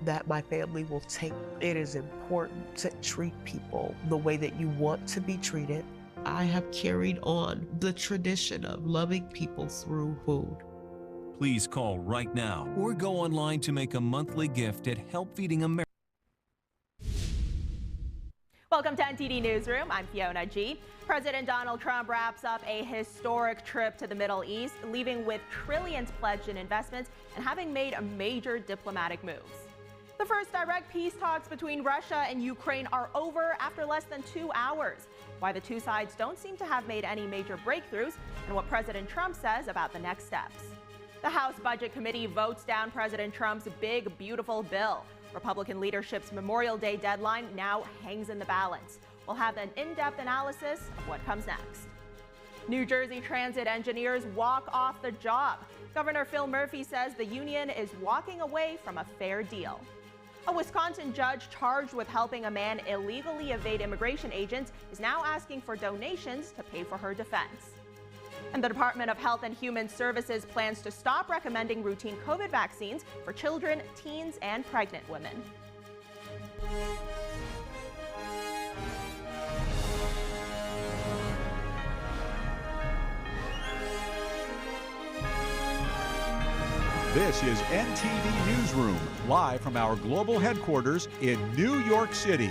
that my family will take. It is important to treat people the way that you want to be treated. I have carried on the tradition of loving people through food. Please call right now or go online to make a monthly gift at Help Feeding America. Welcome to NTD Newsroom. I'm Fiona G. President Donald Trump wraps up a historic trip to the Middle East, leaving with trillions pledged in investments and having made major diplomatic moves. The first direct peace talks between Russia and Ukraine are over after less than 2 hours. Why the two sides don't seem to have made any major breakthroughs, and what President Trump says about the next steps. The House Budget Committee votes down President Trump's big, beautiful bill. Republican leadership's Memorial Day deadline now hangs in the balance. We'll have an in-depth analysis of what comes next. New Jersey transit engineers walk off the job. Governor Phil Murphy says the union is walking away from a fair deal. A Wisconsin judge charged with helping a man illegally evade immigration agents is now asking for donations to pay for her defense. And the Department of Health and Human Services plans to stop recommending routine COVID vaccines for children, teens, and pregnant women. This is NTD Newsroom, live from our global headquarters in New York City.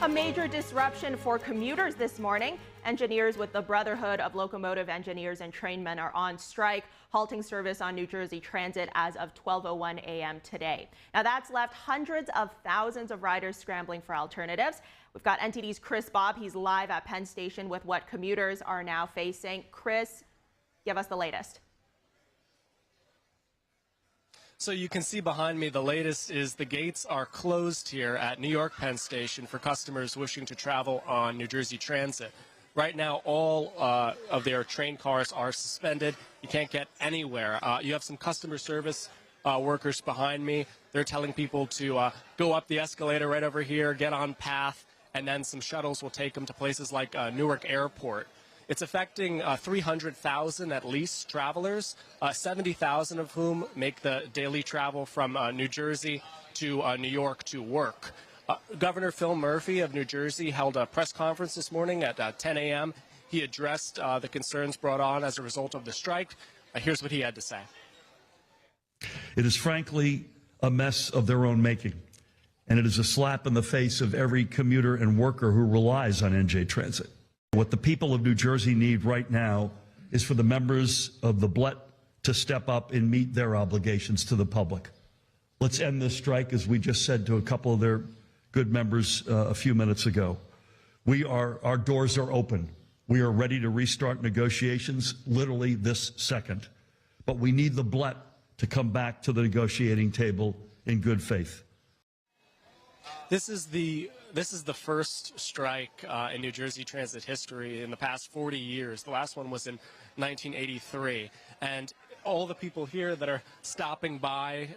A major disruption for commuters this morning. Engineers with the Brotherhood of Locomotive Engineers and Trainmen are on strike, halting service on New Jersey Transit as of 12:01 a.m. today. Now that's left hundreds of thousands of riders scrambling for alternatives. We've got NTD's Chris Bobb. He's live at Penn Station with what commuters are now facing. Chris, give us the latest. So you can see behind me, the latest is the gates are closed here at New York Penn Station for customers wishing to travel on New Jersey Transit. Right now, all of their train cars are suspended. You can't get anywhere. You have some customer service workers behind me. They're telling people to go up the escalator right over here, get on path, and then some shuttles will take them to places like Newark Airport. It's affecting 300,000 at least travelers, 70,000 of whom make the daily travel from New Jersey to New York to work. Governor Phil Murphy of New Jersey held a press conference this morning at 10 a.m. He addressed the concerns brought on as a result of the strike. Here's what he had to say. It is frankly a mess of their own making, and it is a slap in the face of every commuter and worker who relies on NJ Transit. What the people of New Jersey need right now is for the members of the BLET to step up and meet their obligations to the public. Let's end this strike, as we just said to a couple of their good members a few minutes ago. Our doors are open. We are ready to restart negotiations literally this second. But we need the BLET to come back to the negotiating table in good faith. This is the first strike in New Jersey Transit history in the past 40 years. The last one was in 1983. And all the people here that are stopping by,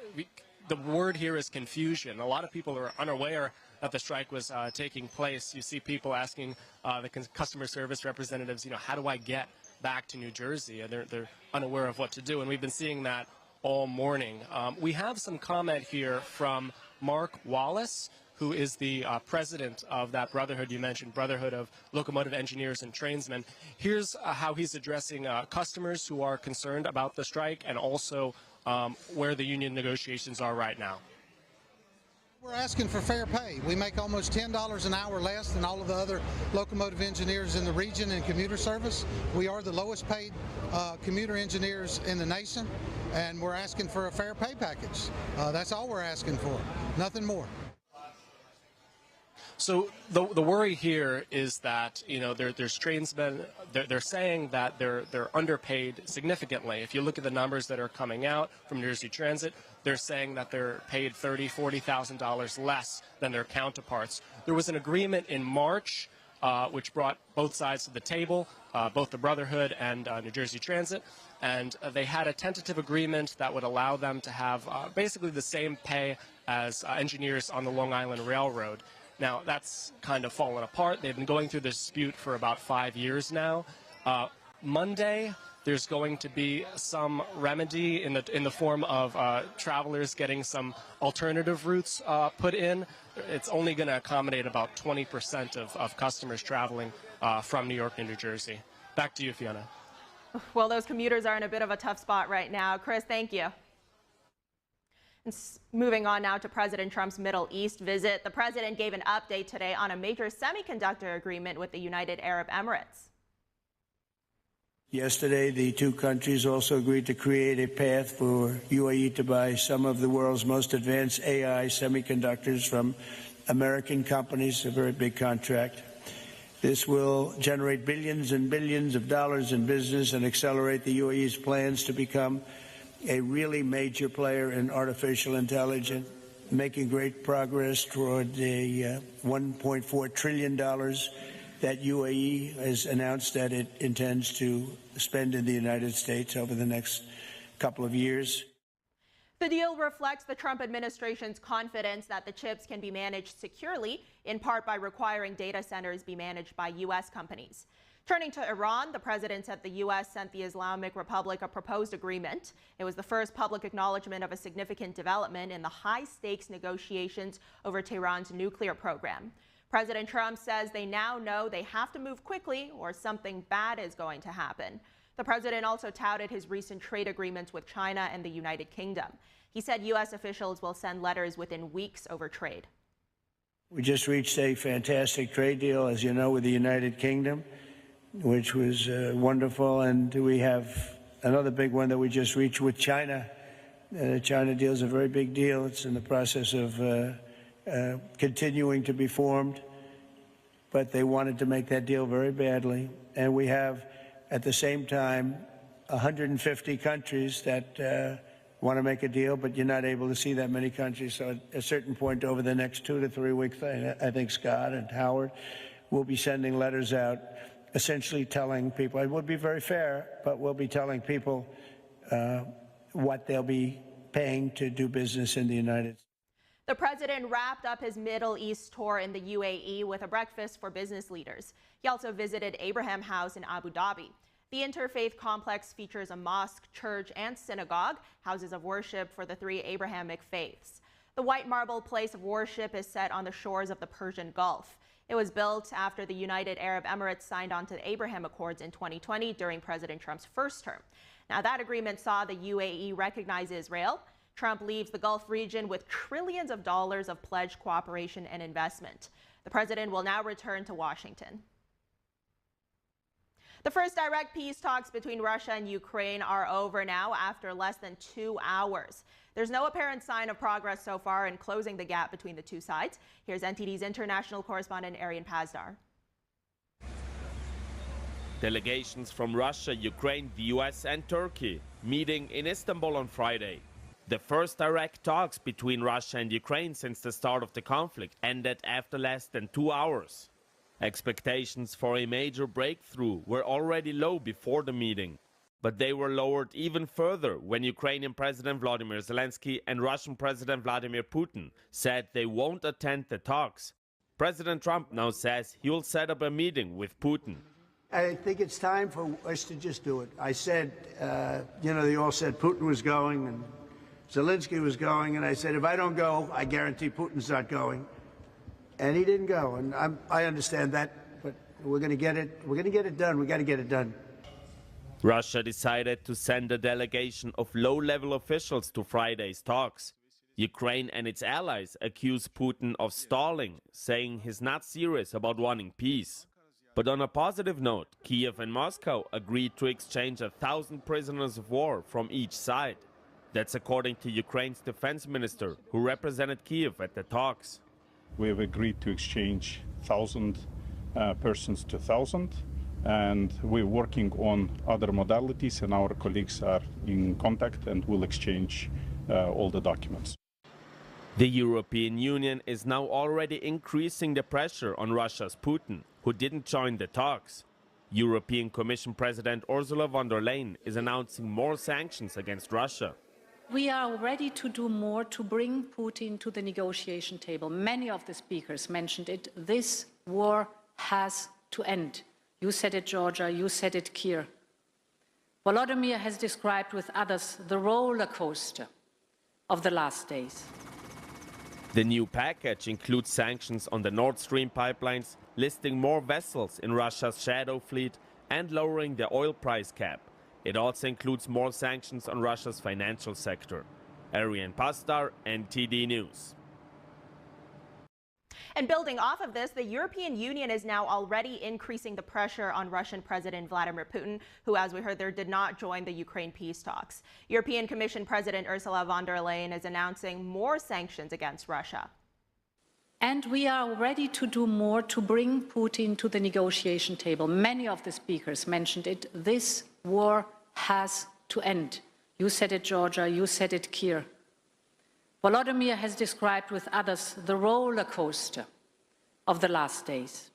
the word here is confusion. A lot of people are unaware that the strike was taking place. You see people asking the customer service representatives, how do I get back to New Jersey? And they're unaware of what to do. And we've been seeing that all morning. We have some comment here from Mark Wallace, who is the president of that brotherhood you mentioned, Brotherhood of Locomotive Engineers and Trainsmen. Here's how he's addressing customers who are concerned about the strike and also where the union negotiations are right now. We're asking for fair pay. We make almost $10 an hour less than all of the other locomotive engineers in the region in commuter service. We are the lowest paid commuter engineers in the nation, and we're asking for a fair pay package. That's all we're asking for, nothing more. So the worry here is that there's trainsmen. They're saying that they're underpaid significantly. If you look at the numbers that are coming out from New Jersey Transit, they're saying that they're paid $40,000 less than their counterparts. There was an agreement in March which brought both sides to the table, both the Brotherhood and New Jersey Transit, and they had a tentative agreement that would allow them to have basically the same pay as engineers on the Long Island Railroad. Now, that's kind of fallen apart. They've been going through this dispute for about 5 years now. Monday, there's going to be some remedy in the form of travelers getting some alternative routes put in. It's only going to accommodate about 20% of customers traveling from New York to New Jersey. Back to you, Fiona. Well, those commuters are in a bit of a tough spot right now. Chris, thank you. Moving on now to President Trump's Middle East visit. The president gave an update today on a major semiconductor agreement with the United Arab Emirates. Yesterday, the two countries also agreed to create a path for UAE to buy some of the world's most advanced AI semiconductors from American companies, a very big contract. This will generate billions and billions of dollars in business and accelerate the UAE's plans to become a really major player in artificial intelligence, making great progress toward the $1.4 trillion that UAE has announced that it intends to spend in the United States over the next couple of years. The deal reflects the Trump administration's confidence that the chips can be managed securely, in part by requiring data centers be managed by U.S. companies. Turning to Iran, the president said the U.S. sent the Islamic Republic a proposed agreement. It was the first public acknowledgement of a significant development in the high-stakes negotiations over Tehran's nuclear program. President Trump says they now know they have to move quickly or something bad is going to happen. The president also touted his recent trade agreements with China and the United Kingdom. He said U.S. officials will send letters within weeks over trade. We just reached a fantastic trade deal, as you know, with the United Kingdom, which was wonderful. And we have another big one that we just reached with China. The China deal is a very big deal. It's in the process of continuing to be formed, but they wanted to make that deal very badly. And we have, at the same time, 150 countries that want to make a deal, but you're not able to see that many countries. So at a certain point over the next 2 to 3 weeks, I think Scott and Howard will be sending letters out essentially telling people, it would be very fair, but we'll be telling people what they'll be paying to do business in the United States. The president wrapped up his Middle East tour in the UAE with a breakfast for business leaders. He also visited Abraham House in Abu Dhabi. The interfaith complex features a mosque, church, and synagogue, houses of worship for the three Abrahamic faiths. The white marble place of worship is set on the shores of the Persian Gulf. It was built after the United Arab Emirates signed on to the Abraham Accords in 2020 during President Trump's first term. Now, that agreement saw the UAE recognize Israel. Trump leaves the Gulf region with trillions of dollars of pledged cooperation and investment. The president will now return to Washington. The first direct peace talks between Russia and Ukraine are over now after less than 2 hours. There's no apparent sign of progress so far in closing the gap between the two sides. Here's NTD's international correspondent Arian Pazdar. Delegations from Russia, Ukraine, the US and Turkey meeting in Istanbul on Friday. The first direct talks between Russia and Ukraine since the start of the conflict ended after less than 2 hours. Expectations for a major breakthrough were already low before the meeting, but they were lowered even further when Ukrainian President Volodymyr Zelensky and Russian President Vladimir Putin said they won't attend the talks. President Trump now says he will set up a meeting with Putin. I think it's time for us to just do it. I said, they all said Putin was going and Zelensky was going, and I said, if I don't go, I guarantee Putin's not going. And he didn't go, and I understand that, but we're going to get it. We're going to get it done. We got to get it done. Russia decided to send a delegation of low-level officials to Friday's talks. Ukraine and its allies accuse Putin of stalling, saying he's not serious about wanting peace. But on a positive note, Kiev and Moscow agreed to exchange 1,000 prisoners of war from each side. That's according to Ukraine's defense minister, who represented Kiev at the talks. We have agreed to exchange 1,000 persons to 1,000, and we're working on other modalities, and our colleagues are in contact and will exchange all the documents. The European Union is now already increasing the pressure on Russia's Putin, who didn't join the talks. European Commission President Ursula von der Leyen is announcing more sanctions against Russia. We are ready to do more to bring Putin to the negotiation table. Many of the speakers mentioned it. This war has to end. You said it, Georgia. You said it, Keir. Volodymyr has described with others the roller coaster of the last days. The new package includes sanctions on the Nord Stream pipelines, listing more vessels in Russia's shadow fleet and lowering the oil price cap. It also includes more sanctions on Russia's financial sector. Arian Pastar, NTD News. And building off of this, the European Union is now already increasing the pressure on Russian President Vladimir Putin, who, as we heard there, did not join the Ukraine peace talks. European Commission President Ursula von der Leyen is announcing more sanctions against Russia. And we are ready to do more to bring Putin to the negotiation table. Many of the speakers mentioned it. This war has to end. You said it, Georgia. You said it, Keir. Volodymyr has described with others the roller coaster of the last days.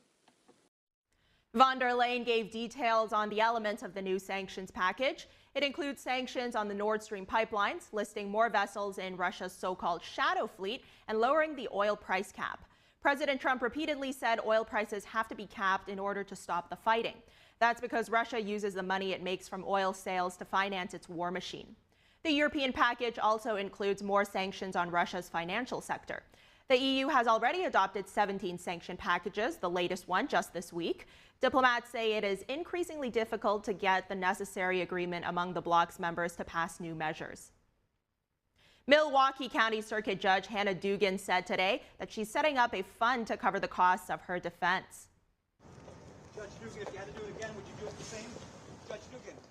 Von der Leyen gave details on the elements of the new sanctions package. It includes sanctions on the Nord Stream pipelines, listing more vessels in Russia's so-called shadow fleet, and lowering the oil price cap. President Trump repeatedly said oil prices have to be capped in order to stop the fighting. That's because Russia uses the money it makes from oil sales to finance its war machine. The European package also includes more sanctions on Russia's financial sector. The EU has already adopted 17 sanction packages, the latest one just this week. Diplomats say it is increasingly difficult to get the necessary agreement among the bloc's members to pass new measures. Milwaukee County Circuit Judge Hannah Dugan said today that she's setting up a fund to cover the costs of her defense. Judge Dugan, if you had to do it again, would you do it the same?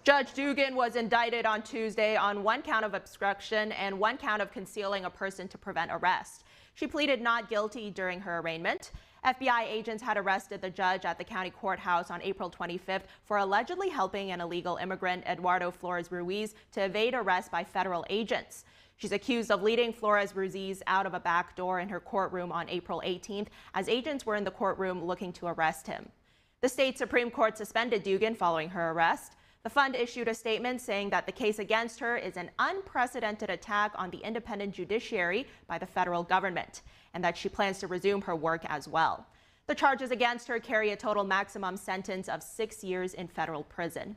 Judge Dugan was indicted on Tuesday on one count of obstruction and one count of concealing a person to prevent arrest. She pleaded not guilty during her arraignment. FBI agents had arrested the judge at the county courthouse on April 25th for allegedly helping an illegal immigrant, Eduardo Flores Ruiz, to evade arrest by federal agents. She's accused of leading Flores Ruiz out of a back door in her courtroom on April 18th as agents were in the courtroom looking to arrest him. The state Supreme Court suspended Dugan following her arrest. The fund issued a statement saying that the case against her is an unprecedented attack on the independent judiciary by the federal government, and that she plans to resume her work as well. The charges against her carry a total maximum sentence of 6 years in federal prison.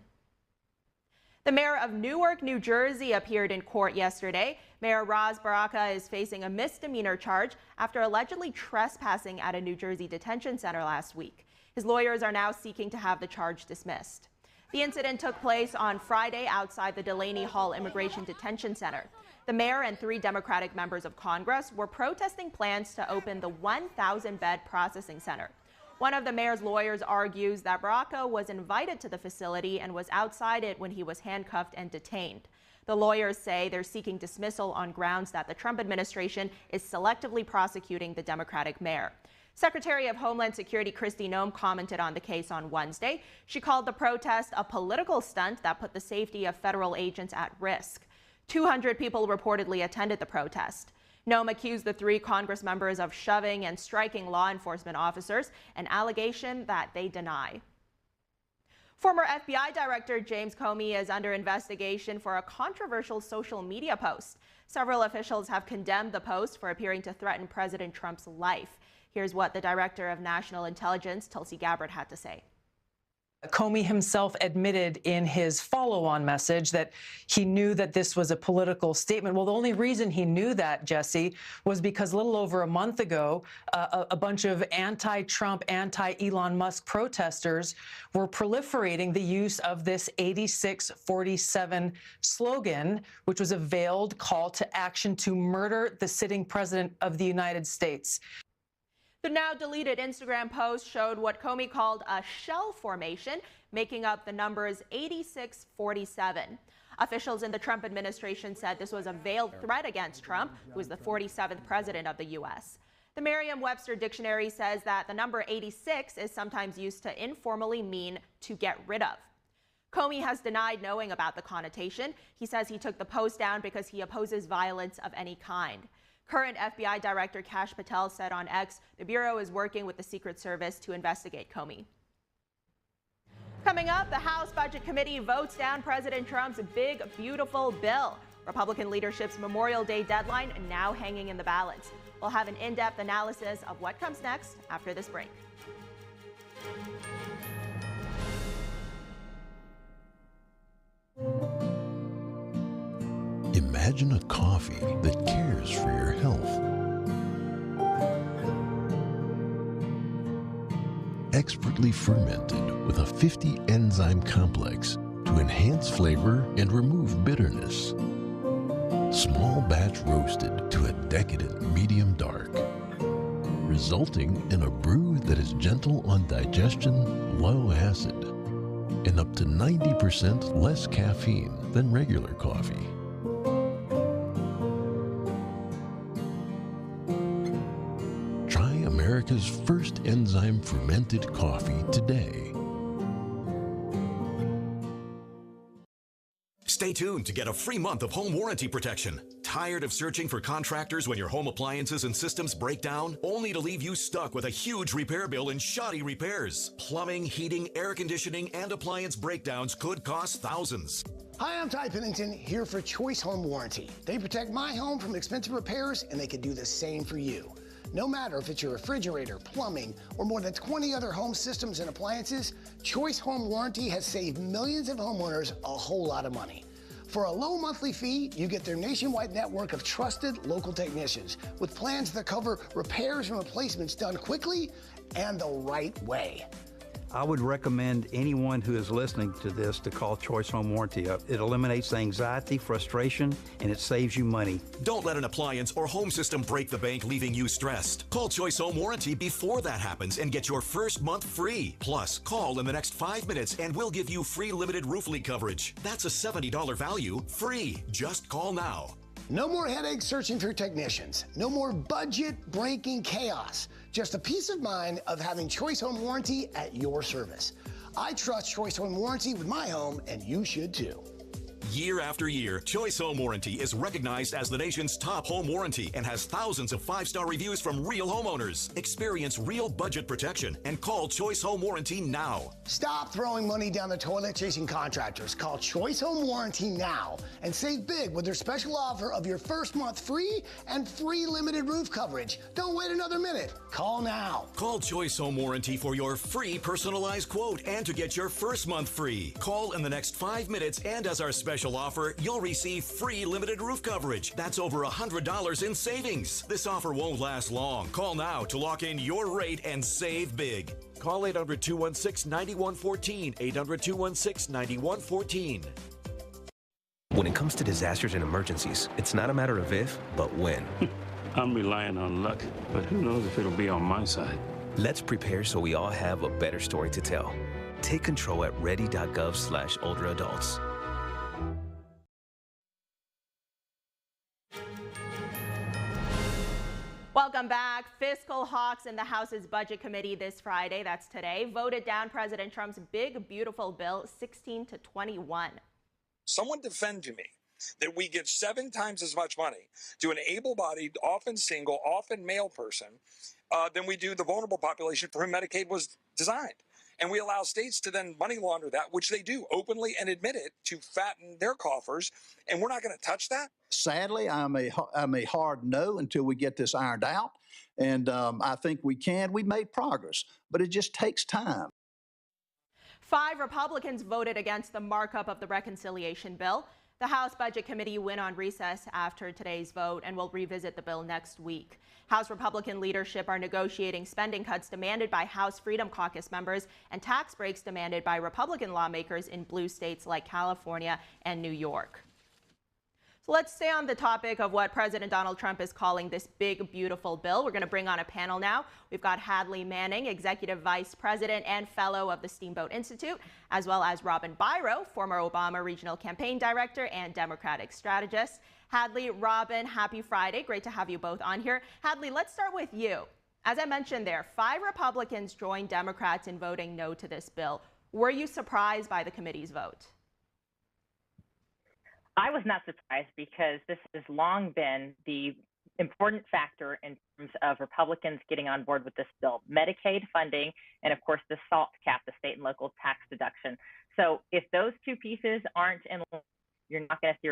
The mayor of Newark, New Jersey appeared in court yesterday. Mayor Ras Baraka is facing a misdemeanor charge after allegedly trespassing at a New Jersey detention center last week. His lawyers are now seeking to have the charge dismissed. The incident took place on Friday outside the Delaney Hall Immigration Detention Center. The mayor and 3 Democratic members of Congress were protesting plans to open the 1,000-bed processing center. One of the mayor's lawyers argues that Baraka was invited to the facility and was outside it when he was handcuffed and detained. The lawyers say they're seeking dismissal on grounds that the Trump administration is selectively prosecuting the Democratic mayor. Secretary of Homeland Security Kristi Noem commented on the case on Wednesday. She called the protest a political stunt that put the safety of federal agents at risk. 200 people reportedly attended the protest. Noem accused the 3 Congress members of shoving and striking law enforcement officers, an allegation that they deny. Former FBI Director James Comey is under investigation for a controversial social media post. Several officials have condemned the post for appearing to threaten President Trump's life. Here's what the Director of National Intelligence, Tulsi Gabbard, had to say. Comey himself admitted in his follow-on message that he knew that this was a political statement. Well, the only reason he knew that, Jesse, was because a little over a month ago, a bunch of anti-Trump, anti-Elon Musk protesters were proliferating the use of this 8647 slogan, which was a veiled call to action to murder the sitting president of the United States. The now deleted Instagram post showed what Comey called a shell formation, making up the numbers 8647. Officials in the Trump administration said this was a veiled threat against Trump, who is the 47th president of the U.S. The Merriam-Webster dictionary says that the number 86 is sometimes used to informally mean to get rid of. Comey has denied knowing about the connotation. He says he took the post down because he opposes violence of any kind. Current FBI Director Kash Patel said on X, the Bureau is working with the Secret Service to investigate Comey. Coming up, the House Budget Committee votes down President Trump's big, beautiful bill. Republican leadership's Memorial Day deadline now hanging in the balance. We'll have an in-depth analysis of what comes next after this break. Imagine a coffee that cares for your health. Expertly fermented with a 50 enzyme complex to enhance flavor and remove bitterness. Small batch roasted to a decadent medium dark, resulting in a brew that is gentle on digestion, low acid, and up to 90% less caffeine than regular coffee. Try America's first enzyme fermented coffee today. Stay tuned to get a free month of home warranty protection. Tired of searching for contractors when your home appliances and systems break down, only to leave you stuck with a huge repair bill and shoddy repairs? Plumbing, heating, air conditioning, and appliance breakdowns could cost thousands. Hi, I'm Ty Pennington, here for Choice Home Warranty. They protect my home from expensive repairs, and they can do the same for you. No matter if it's your refrigerator, plumbing, or more than 20 other home systems and appliances, Choice Home Warranty has saved millions of homeowners a whole lot of money. For a low monthly fee, you get their nationwide network of trusted local technicians with plans that cover repairs and replacements done quickly and the right way. I would recommend anyone who is listening to this to call Choice Home Warranty up. It eliminates anxiety, frustration, and it saves you money. Don't let an appliance or home system break the bank, leaving you stressed. Call Choice Home Warranty before that happens and get your first month free. Plus, call in the next 5 minutes and we'll give you free limited roof leak coverage. That's a $70 value, free. Just call now. No more headaches searching for technicians. No more budget-breaking chaos. Just a peace of mind of having Choice Home Warranty at your service. I trust Choice Home Warranty with my home, and you should too. Year after year, Choice Home Warranty is recognized as the nation's top home warranty and has thousands of 5-star reviews from real homeowners. Experience real budget protection and call Choice Home Warranty now. Stop throwing money down the toilet chasing contractors. Call Choice Home Warranty now and save big with their special offer of your first month free and free limited roof coverage. Don't wait another minute. Call now. Call Choice Home Warranty for your free personalized quote and to get your first month free. Call in the next 5 minutes, and as our special offer, you'll receive free limited roof coverage. That's over $100 in savings. This offer won't last long. Call now to lock in your rate and save big. Call 800-216-9114, 800-216-9114. When it comes to disasters and emergencies, it's not a matter of if, but when. I'm relying on luck, but who knows if it'll be on my side. Let's prepare so we all have a better story to tell. Take control at ready.gov/olderadults. Welcome back. Fiscal hawks in the House's Budget Committee this Friday, that's today, voted down President Trump's big, beautiful bill 16-21. Someone defend to me that we give 7 times as much money to an able-bodied, often single, often male person than we do the vulnerable population for whom Medicaid was designed. And we allow states to then money launder that, which they do openly and admit it, to fatten their coffers. And we're not going to touch that. Sadly, I'm a hard no until we get this ironed out. And I think we can. We've made progress, but it just takes time. 5 Republicans voted against the markup of the reconciliation bill. The House Budget Committee went on recess after today's vote and will revisit the bill next week. House Republican leadership are negotiating spending cuts demanded by House Freedom Caucus members and tax breaks demanded by Republican lawmakers in blue states like California and New York. So let's stay on the topic of what President Donald Trump is calling this big, beautiful bill. We're going to bring on a panel now. We've got Hadley Manning, Executive Vice President and Fellow of the Steamboat Institute, as well as Robin Byro, former Obama Regional Campaign Director and Democratic strategist. Hadley, Robin, happy Friday. Great to have you both on here. Hadley, let's start with you. As I mentioned there, 5 Republicans joined Democrats in voting no to this bill. Were you surprised by the committee's vote? I was not surprised because this has long been the important factor in terms of Republicans getting on board with this bill. Medicaid funding and, of course, the SALT cap, the state and local tax deduction. So if those two pieces aren't in line, you're not going to see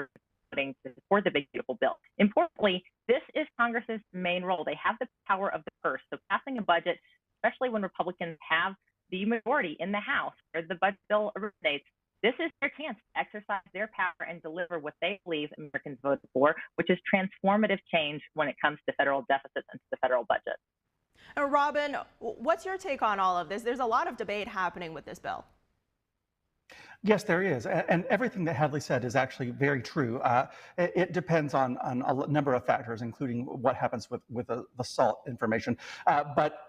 voting to support the big, beautiful bill. Importantly, this is Congress's main role. They have the power of the purse. So passing a budget, especially when Republicans have the majority in the House where the budget bill originates, this is their chance to exercise their power and deliver what they believe Americans voted for, which is transformative change when it comes to federal deficits and to the federal budget. Robin, what's your take on all of this? There's a lot of debate happening with this bill. Yes, there is. And everything that Hadley said is actually very true. It depends on a number of factors, including what happens with the SALT information. But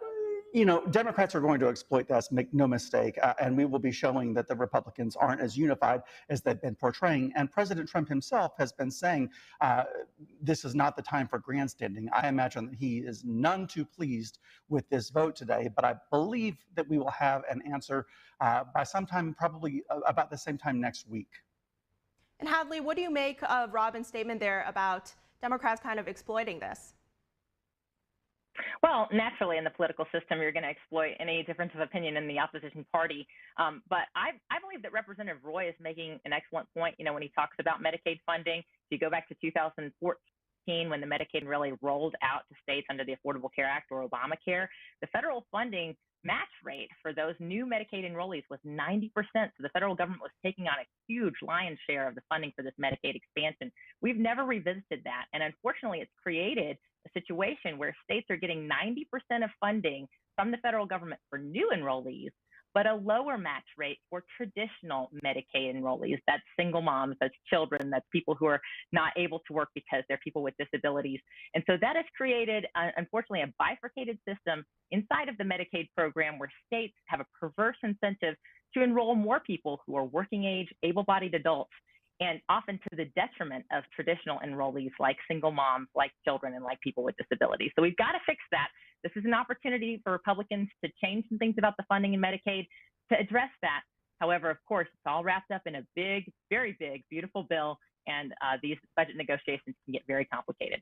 you know, Democrats are going to exploit this, make no mistake, and we will be showing that the Republicans aren't as unified as they've been portraying. And President Trump himself has been saying this is not the time for grandstanding. I imagine that he is none too pleased with this vote today, but I believe that we will have an answer by sometime, probably about the same time next week. And Hadley, what do you make of Robin's statement there about Democrats kind of exploiting this? Well, naturally, in the political system, you're going to exploit any difference of opinion in the opposition party. But I believe that Representative Roy is making an excellent point, you know, when he talks about Medicaid funding. If you go back to 2014, when the Medicaid really rolled out to states under the Affordable Care Act or Obamacare, the federal funding match rate for those new Medicaid enrollees was 90%. So the federal government was taking on a huge lion's share of the funding for this Medicaid expansion. We've never revisited that. And unfortunately, it's created a situation where states are getting 90% of funding from the federal government for new enrollees, but a lower match rate for traditional Medicaid enrollees. That's single moms, that's children, that's people who are not able to work because they're people with disabilities. And so that has created, unfortunately, a bifurcated system inside of the Medicaid program where states have a perverse incentive to enroll more people who are working age, able-bodied adults, and often to the detriment of traditional enrollees like single moms, like children, and like people with disabilities. So we've got to fix that. This is an opportunity for Republicans to change some things about the funding in Medicaid to address that. However, of course, it's all wrapped up in a big, very big, beautiful bill, and these budget negotiations can get very complicated.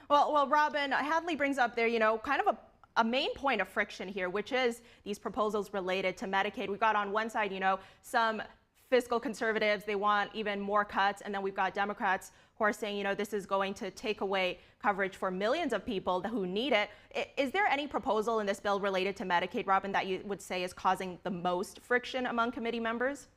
Well, Robin, Hadley brings up there, you know, kind of a main point of friction here, which is these proposals related to Medicaid. We've got on one side, you know, some fiscal conservatives, they want even more cuts. And then we've got Democrats who are saying, you know, this is going to take away coverage for millions of people who need it. Is there any proposal in this bill related to Medicaid, Robin, that you would say is causing the most friction among committee members?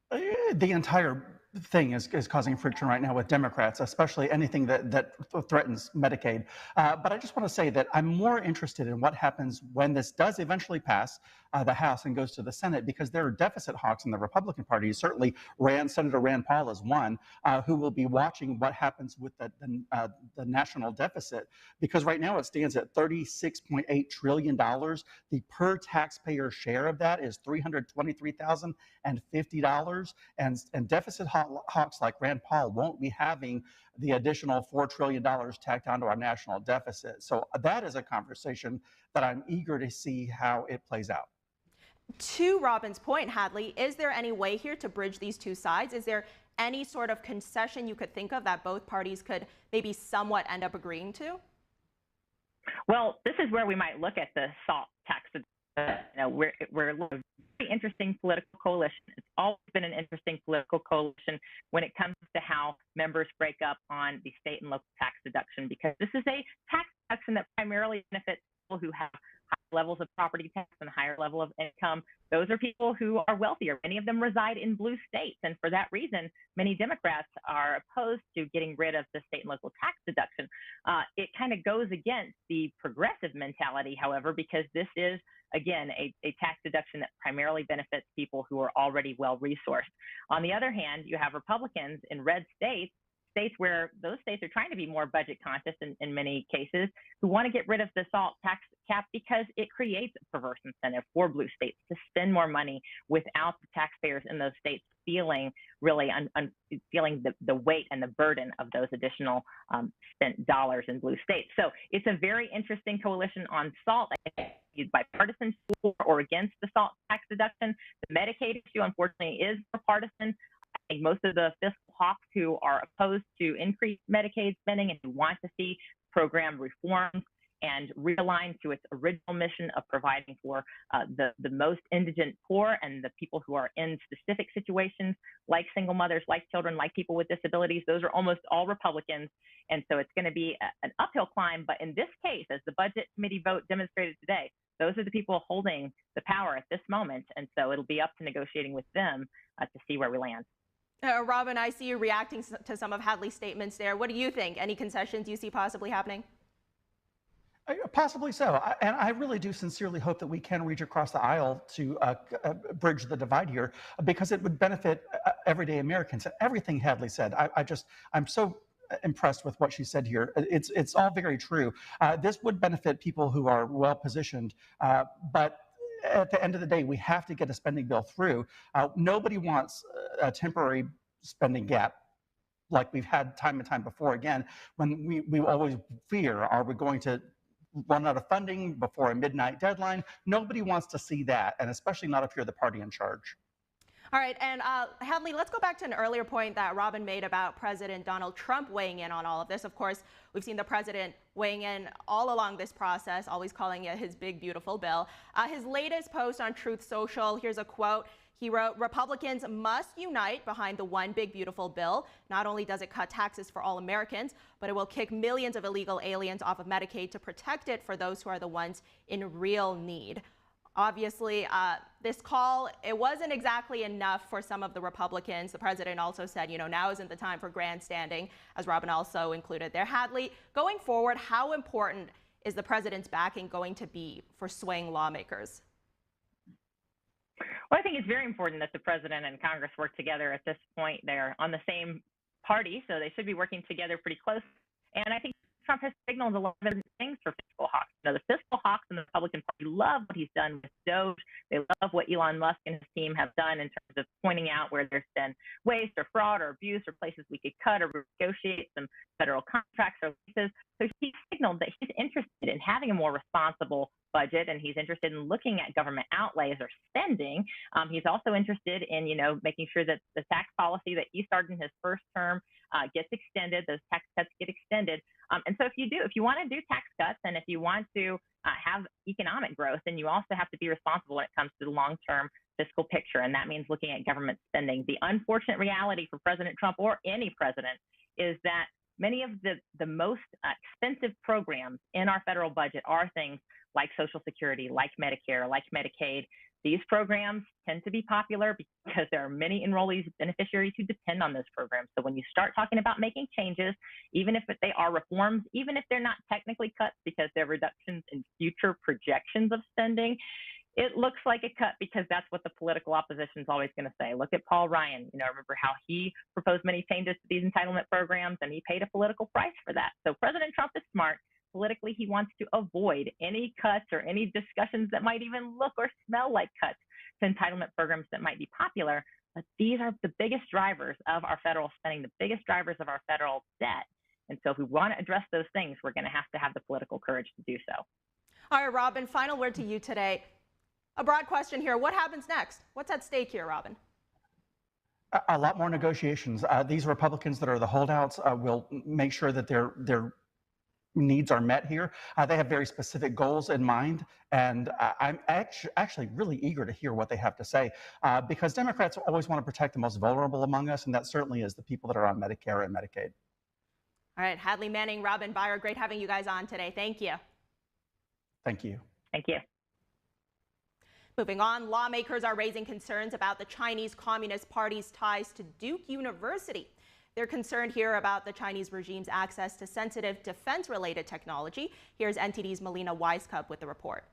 The entire thing is causing friction right now with Democrats, especially anything that threatens Medicaid. But I just want to say that I'm more interested in what happens when this does eventually pass the House and goes to the Senate, because there are deficit hawks in the Republican Party. Certainly, Senator Rand Paul is one who will be watching what happens with the national deficit, because right now it stands at $36.8 trillion. The per taxpayer share of that is $323,050, and deficit hawks like Rand Paul won't be having the additional $4 trillion tacked onto our national deficit. So that is a conversation that I'm eager to see how it plays out. To Robin's point, Hadley, is there any way here to bridge these two sides? Is there any sort of concession you could think of that both parties could maybe somewhat end up agreeing to? Well, this is where we might look at the SALT tax. We're a very interesting political coalition. It's always been an interesting political coalition when it comes to how members break up on the state and local tax deduction, because this is a tax deduction that primarily benefits people who have high levels of property tax and higher level of income. Those are people who are wealthier. Many of them reside in blue states, and for that reason, many Democrats are opposed to getting rid of the state and local tax deduction. It kind of goes against the progressive mentality, however, because this is, again, a tax deduction that primarily benefits people who are already well-resourced. On the other hand, you have Republicans in red states where those states are trying to be more budget conscious in many cases, who want to get rid of the SALT tax cap because it creates a perverse incentive for blue states to spend more money without the taxpayers in those states feeling really feeling the weight and the burden of those additional spent dollars in blue states. So it's a very interesting coalition on SALT. Used bipartisan for or against the SALT tax deduction. The Medicaid issue, unfortunately, is partisan. I think most of the fiscal hawks who are opposed to increased Medicaid spending and who want to see program reforms and realign to its original mission of providing for the most indigent poor and the people who are in specific situations, like single mothers, like children, like people with disabilities. Those are almost all Republicans. And so it's going to be an uphill climb. But in this case, as the Budget Committee vote demonstrated today, those are the people holding the power at this moment. And so it'll be up to negotiating with them to see where we land. Robin, I see you reacting to some of Hadley's statements there. What do you think? Any concessions you see possibly happening? Possibly so. And I really do sincerely hope that we can reach across the aisle to bridge the divide here, because it would benefit everyday Americans. Everything Hadley said, I'm so impressed with what she said here. It's all very true. This would benefit people who are well positioned, but at the end of the day, we have to get a spending bill through. Nobody wants a temporary spending gap like we've had time and time before. Again, when we always fear, are we going to run out of funding before a midnight deadline? Nobody wants to see that, and especially not if you're the party in charge. All right, and Hadley, let's go back to an earlier point that Robin made about President Donald Trump weighing in on all of this. Of course, we've seen the president weighing in all along this process, always calling it his big, beautiful bill. His latest post on Truth Social, here's a quote. He wrote, "Republicans must unite behind the one big, beautiful bill. Not only does it cut taxes for all Americans, but it will kick millions of illegal aliens off of Medicaid to protect it for those who are the ones in real need." Obviously, this call, it wasn't exactly enough for some of the Republicans. The president also said, now isn't the time for grandstanding, as Robin also included there. Hadley, going forward, how important is the president's backing going to be for swaying lawmakers? Well, I think it's very important that the president and Congress work together at this point. They're on the same party, so they should be working together pretty close. And I think Trump has signaled a lot of things for fiscal hawks. The fiscal hawks in the Republican Party love what he's done with DOGE. They love what Elon Musk and his team have done in terms of pointing out where there's been waste or fraud or abuse or places we could cut or negotiate some federal contracts or leases. So he signaled that he's interested in having a more responsible budget, and he's interested in looking at government outlays or spending. He's also interested in, making sure that the tax policy that he started in his first term gets extended, those tax cuts get extended. And so if you want to do tax cuts and if you want to have economic growth, then you also have to be responsible when it comes to the long-term fiscal picture. And that means looking at government spending. The unfortunate reality for President Trump or any president is that many of the most expensive programs in our federal budget are things like Social Security, like Medicare, like Medicaid. These programs tend to be popular because there are many enrollees, beneficiaries who depend on those programs. So when you start talking about making changes, even if they are reforms, even if they're not technically cuts because they're reductions in future projections of spending, it looks like a cut because that's what the political opposition is always going to say. Look at Paul Ryan. Remember how he proposed many changes to these entitlement programs, and he paid a political price for that. So President Trump is smart. Politically, he wants to avoid any cuts or any discussions that might even look or smell like cuts to entitlement programs that might be popular. But these are the biggest drivers of our federal spending, the biggest drivers of our federal debt. And so if we want to address those things, we're going to have the political courage to do so. All right, Robin, final word to you today. A broad question here. What happens next? What's at stake here, Robin? A lot more negotiations. These Republicans that are the holdouts will make sure that their needs are met here. They have very specific goals in mind, and I'm actually really eager to hear what they have to say, because Democrats always want to protect the most vulnerable among us, and that certainly is the people that are on Medicare and Medicaid. All right, Hadley Manning, Robin Byer, great having you guys on today. Thank you. Thank you. Thank you. Moving on, lawmakers are raising concerns about the Chinese Communist Party's ties to Duke University. They're concerned here about the Chinese regime's access to sensitive defense-related technology. Here's NTD's Melina Weisskopf with the report.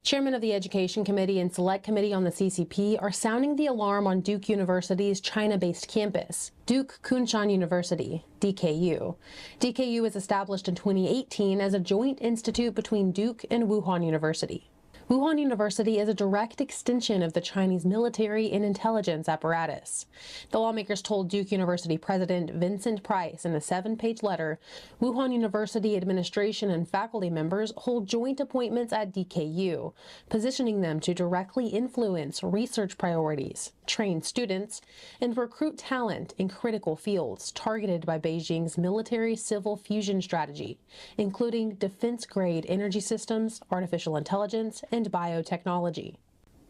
Chairman of the Education Committee and Select Committee on the CCP are sounding the alarm on Duke University's China-based campus, Duke Kunshan University, DKU. DKU was established in 2018 as a joint institute between Duke and Wuhan University. Wuhan University is a direct extension of the Chinese military and intelligence apparatus. The lawmakers told Duke University President Vincent Price in a 7-page letter, Wuhan University administration and faculty members hold joint appointments at DKU, positioning them to directly influence research priorities. train students, and recruit talent in critical fields targeted by Beijing's military-civil fusion strategy, including defense-grade energy systems, artificial intelligence, and biotechnology.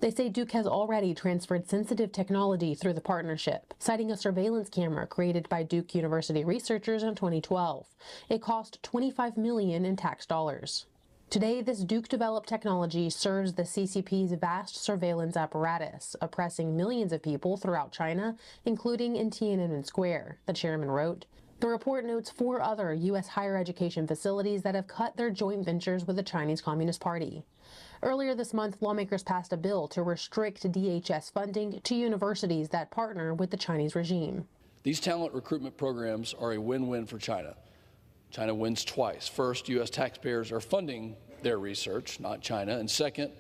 They say Duke has already transferred sensitive technology through the partnership, citing a surveillance camera created by Duke University researchers in 2012. It cost $25 million in tax dollars. Today, this Duke-developed technology serves the CCP's vast surveillance apparatus, oppressing millions of people throughout China, including in Tiananmen Square, the chairman wrote. The report notes 4 other U.S. higher education facilities that have cut their joint ventures with the Chinese Communist Party. Earlier this month, lawmakers passed a bill to restrict DHS funding to universities that partner with the Chinese regime. These talent recruitment programs are a win-win for China. China wins twice. First, U.S. taxpayers are funding their research, not China. And second,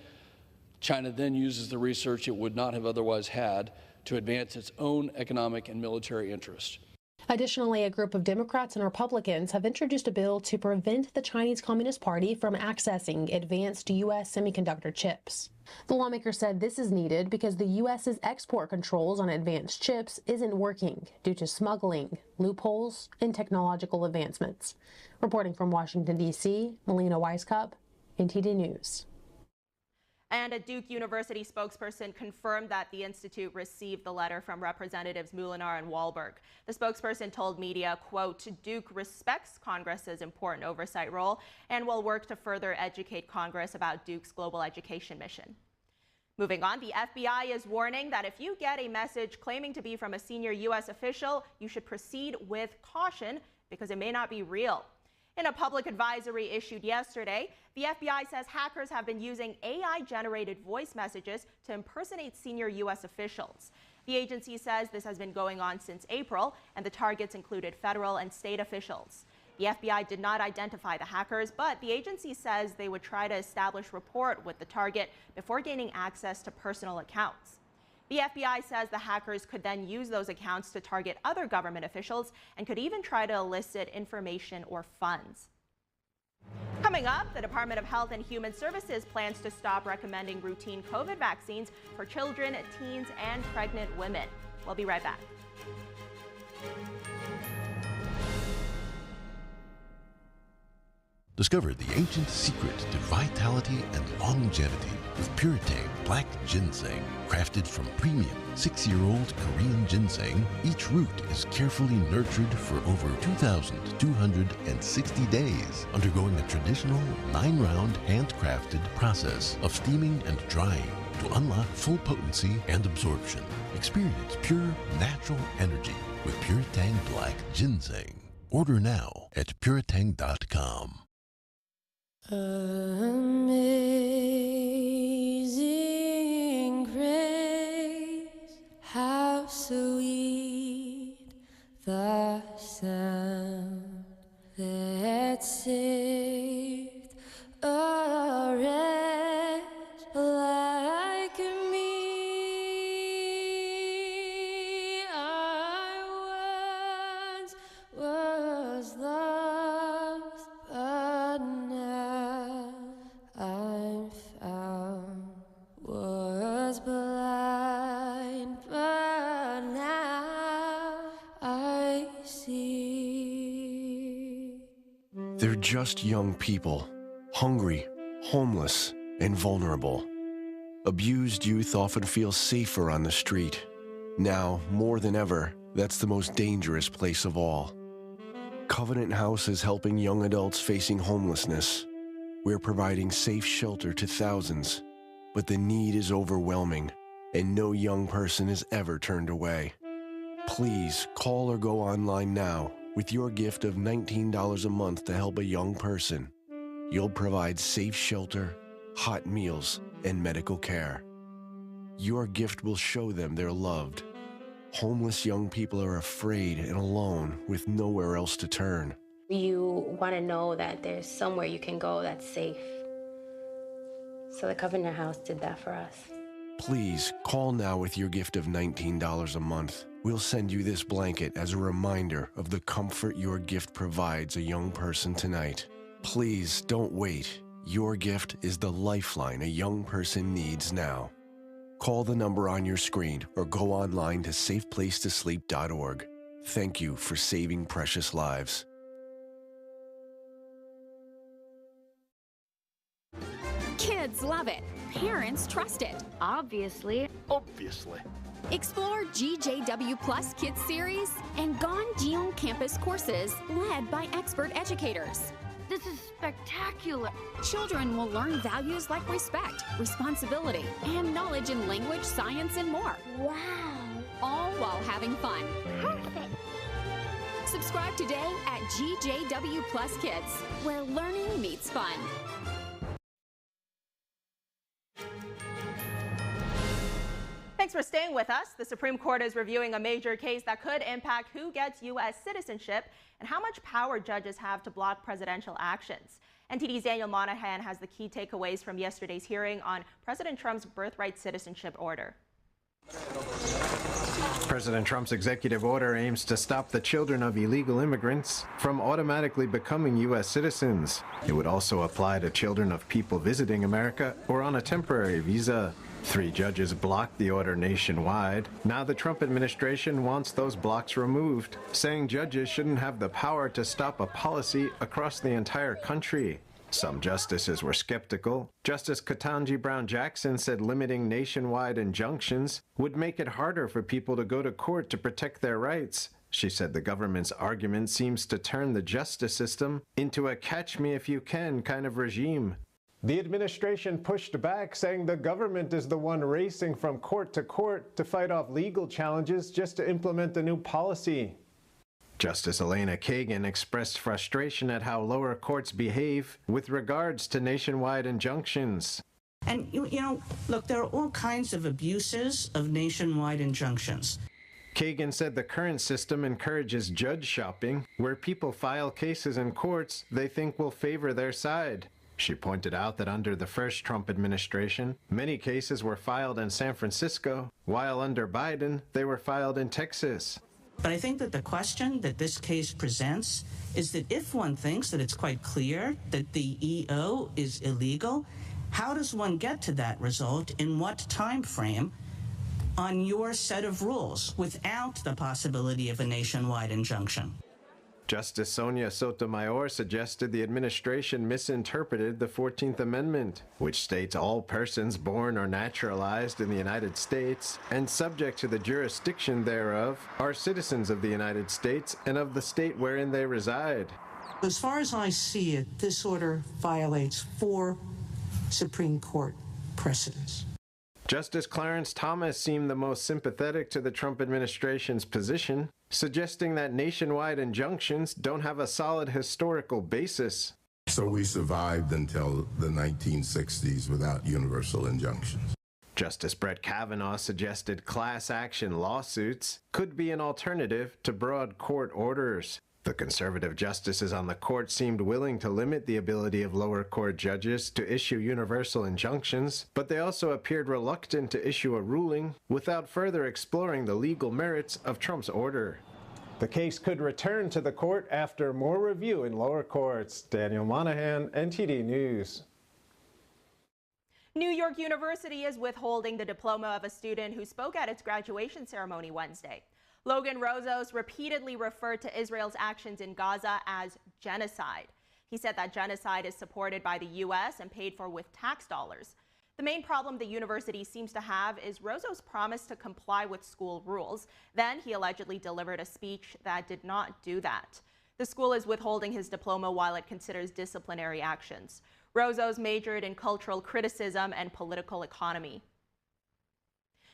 China then uses the research it would not have otherwise had to advance its own economic and military interests. Additionally, a group of Democrats and Republicans have introduced a bill to prevent the Chinese Communist Party from accessing advanced U.S. semiconductor chips. The lawmakers said this is needed because the U.S.'s export controls on advanced chips isn't working due to smuggling, loopholes, and technological advancements. Reporting from Washington, D.C., Melina Weisskopf, NTD News. And a Duke University spokesperson confirmed that the institute received the letter from Representatives Molinar and Wahlberg. The spokesperson told media, quote, Duke respects Congress's important oversight role and will work to further educate Congress about Duke's global education mission. Moving on, the FBI is warning that if you get a message claiming to be from a senior U.S. official, you should proceed with caution because it may not be real. In a public advisory issued yesterday, the FBI says hackers have been using AI-generated voice messages to impersonate senior U.S. officials. The agency says this has been going on since April, and the targets included federal and state officials. The FBI did not identify the hackers, but the agency says they would try to establish rapport with the target before gaining access to personal accounts. The FBI says the hackers could then use those accounts to target other government officials and could even try to elicit information or funds. Coming up, the Department of Health and Human Services plans to stop recommending routine COVID vaccines for children, teens, and pregnant women. We'll be right back. Discover the ancient secret to vitality and longevity with Puretang Black Ginseng. Crafted from premium 6-year-old Korean ginseng, each root is carefully nurtured for over 2,260 days, undergoing a traditional 9-round handcrafted process of steaming and drying to unlock full potency and absorption. Experience pure, natural energy with Puretang Black Ginseng. Order now at puretang.com. Amazing grace, how sweet the sound that saved a wretch like me. I once was lost, but now I'm found. Was blind, but now I see. They're just young people, hungry, homeless, and vulnerable. Abused youth often feel safer on the street. Now, more than ever, that's the most dangerous place of all. Covenant House is helping young adults facing homelessness. We're providing safe shelter to thousands, but the need is overwhelming, and no young person is ever turned away. Please call or go online now with your gift of $19 a month to help a young person. You'll provide safe shelter, hot meals, and medical care. Your gift will show them they're loved. Homeless young people are afraid and alone with nowhere else to turn. You want to know that there's somewhere you can go that's safe. So the Covenant House did that for us. Please call now with your gift of $19 a month. We'll send you this blanket as a reminder of the comfort your gift provides a young person tonight. Please don't wait. Your gift is the lifeline a young person needs now. Call the number on your screen or go online to safeplacetosleep.org. Thank you for saving precious lives. Kids love it. Parents trust it. Obviously. Explore GJW Plus Kids Series and Ganjiong Campus courses led by expert educators. This is spectacular. Children will learn values like respect, responsibility, and knowledge in language, science, and more. Wow. All while having fun. Perfect. Subscribe today at GJW Plus Kids, where learning meets fun. Thanks for staying with us. The Supreme Court is reviewing a major case that could impact who gets U.S. citizenship and how much power judges have to block presidential actions. NTD's Daniel Monahan has the key takeaways from yesterday's hearing on President Trump's birthright citizenship order. President Trump's executive order aims to stop the children of illegal immigrants from automatically becoming U.S. citizens. It would also apply to children of people visiting America or on a temporary visa. 3 judges blocked the order nationwide. Now the Trump administration wants those blocks removed, saying judges shouldn't have the power to stop a policy across the entire country. Some justices were skeptical. Justice Ketanji Brown Jackson said limiting nationwide injunctions would make it harder for people to go to court to protect their rights. She said the government's argument seems to turn the justice system into a catch-me-if-you-can kind of regime. The administration pushed back, saying the government is the one racing from court to fight off legal challenges just to implement the new policy. Justice Elena Kagan expressed frustration at how lower courts behave with regards to nationwide injunctions. And, you know, look, there are all kinds of abuses of nationwide injunctions. Kagan said the current system encourages judge shopping, where people file cases in courts they think will favor their side. She pointed out that under the first Trump administration, many cases were filed in San Francisco, while under Biden, they were filed in Texas. But I think that the question that this case presents is that if one thinks that it's quite clear that the EO is illegal, how does one get to that result in what time frame on your set of rules without the possibility of a nationwide injunction? Justice Sonia Sotomayor suggested the administration misinterpreted the 14th Amendment, which states all persons born or naturalized in the United States and subject to the jurisdiction thereof are citizens of the United States and of the state wherein they reside. As far as I see it, this order violates 4 Supreme Court precedents. Justice Clarence Thomas seemed the most sympathetic to the Trump administration's position, suggesting that nationwide injunctions don't have a solid historical basis. So we survived until the 1960s without universal injunctions. Justice Brett Kavanaugh suggested class action lawsuits could be an alternative to broad court orders. The conservative justices on the court seemed willing to limit the ability of lower court judges to issue universal injunctions, but they also appeared reluctant to issue a ruling without further exploring the legal merits of Trump's order. The case could return to the court after more review in lower courts. Daniel Monahan, NTD News. New York University is withholding the diploma of a student who spoke at its graduation ceremony Wednesday. Logan Rozos repeatedly referred to Israel's actions in Gaza as genocide. He said that genocide is supported by the U.S. and paid for with tax dollars. The main problem the university seems to have is Rozos' promise to comply with school rules. Then he allegedly delivered a speech that did not do that. The school is withholding his diploma while it considers disciplinary actions. Rozos majored in cultural criticism and political economy.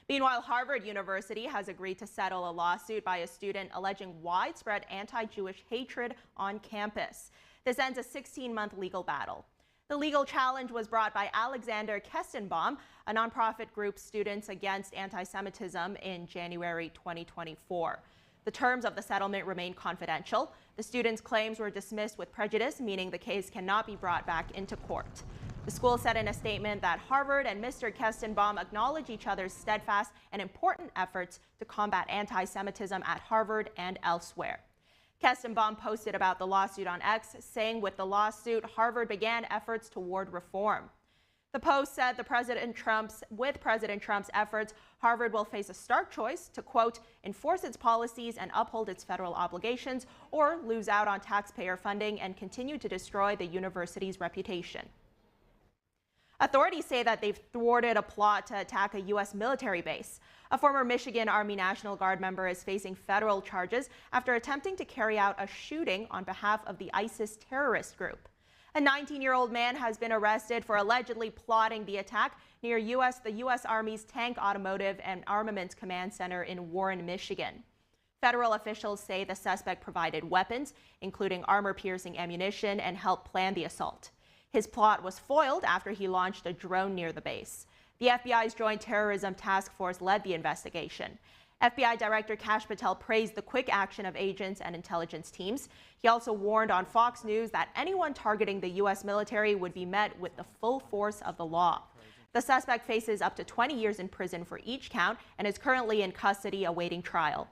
Meanwhile, Harvard University has agreed to settle a lawsuit by a student alleging widespread anti-Jewish hatred on campus. This ends a 16-month legal battle. The legal challenge was brought by Alexander Kestenbaum, a nonprofit group Students Against Anti-Semitism, in January 2024. The terms of the settlement remain confidential. The students' claims were dismissed with prejudice, meaning the case cannot be brought back into court. The school said in a statement that Harvard and Mr. Kestenbaum acknowledge each other's steadfast and important efforts to combat anti-Semitism at Harvard and elsewhere. Kestenbaum posted about the lawsuit on X, saying with the lawsuit, Harvard began efforts toward reform. The Post said with President Trump's efforts, Harvard will face a stark choice to, quote, enforce its policies and uphold its federal obligations, or lose out on taxpayer funding and continue to destroy the university's reputation. Authorities say that they've thwarted a plot to attack a U.S. military base. A former Michigan Army National Guard member is facing federal charges after attempting to carry out a shooting on behalf of the ISIS terrorist group. A 19-year-old man has been arrested for allegedly plotting the attack near the U.S. Army's Tank Automotive and Armaments Command Center in Warren, Michigan. Federal officials say the suspect provided weapons, including armor-piercing ammunition, and helped plan the assault. His plot was foiled after he launched a drone near the base. The FBI's Joint Terrorism Task Force led the investigation. FBI Director Kash Patel praised the quick action of agents and intelligence teams. He also warned on Fox News that anyone targeting the U.S. military would be met with the full force of the law. The suspect faces up to 20 years in prison for each count and is currently in custody awaiting trial.